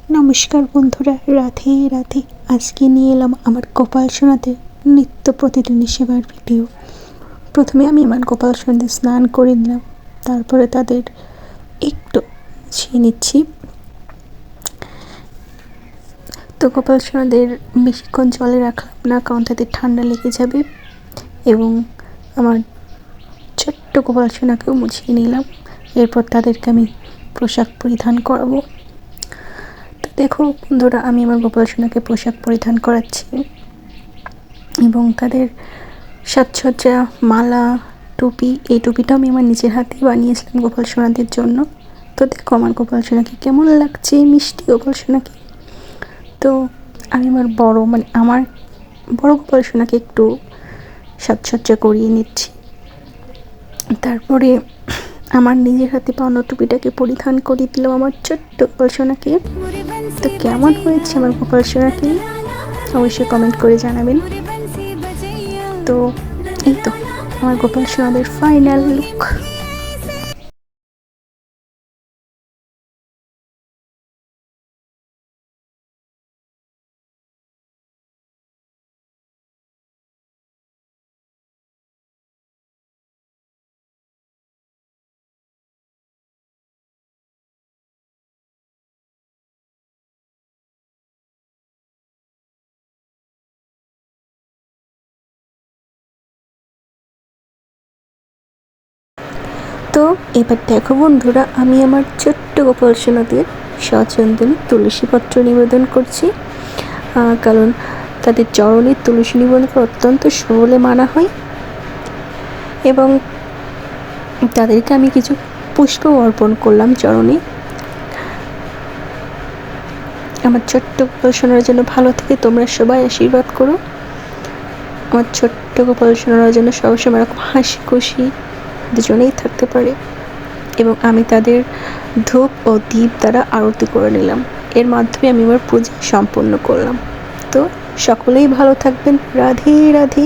নমস্কার বন্ধুরা, রাধে রাধে। আজকে নিয়ে এলাম আমার গোপাল সোনাদের নিত্য প্রতিদিনের সেবার ভিডিও। প্রথমে আমি আমার গোপাল সোনাদের স্নান করে নিলাম, তারপরে তাদের একটু ছেয়ে নিচ্ছি। তো গোপাল সোনাদের বেশিক্ষণ জলে রাখলাম না, কারণ তাদের ঠান্ডা লেগে যাবে। এবং আমার ছোট্ট গোপাল সোনাকেও মুছিয়ে নিলাম। এরপর তাদেরকে আমি পোশাক পরিধান করাবো। দেখো বন্ধুরা, আমি আমার গোপাল সোনাকে পোশাক পরিধান করাচ্ছি এবং তাদের সাজসজ্জা, মালা, টুপি। এই টুপিটা আমি আমার নিজের হাতেই বানিয়েছিলাম গোপাল সোনাদের জন্য। তো দেখো আমার গোপাল সোনাকে কেমন লাগছে, মিষ্টি গোপাল সোনাকে। তো আমি আমার বড় গোপাল সোনাকে একটু সাজসজ্জা করিয়ে নিচ্ছি। তারপরে আমার নিজের হাতে বানানো টুপিটাকে পরিধান করিয়ে দিলাম আমার ছোট্ট গোপাল সোনাকে। তো কেমন হয়েছে আমার গোপাল সোনাকে অবশ্যই কমেন্ট করে জানাবেন। তো এই তো আমার গোপাল সোনাদের ফাইনাল লুক। তো এবার দেখো বন্ধুরা, আমি আমার ছোট্ট গোপাল সোনাদের সচন্দনে তুলসীপত্র নিবেদন করছি, কারণ তাদের চরণে তুলসী নিবেদন করা অত্যন্ত শুভ বলে মানা হয়। এবং তাদেরকে আমি কিছু পুষ্প অর্পণ করলাম চরণে। আমার ছোট্ট গোপাল সোনার জন্য ভালো থেকে তোমরা সবাই আশীর্বাদ করো। আমার ছোট্ট গোপাল সোনার জন্য সবসময় এরকম হাসি খুশি দুজনেই থাকতে পারে। এবং আমি তাদের ধূপ ও দীপ দ্বারা আরতি করে নিলাম। এর মাধ্যমে আমি আমার পূজা সম্পন্ন করলাম। তো সকলেই ভালো থাকবেন। রাধে রাধে।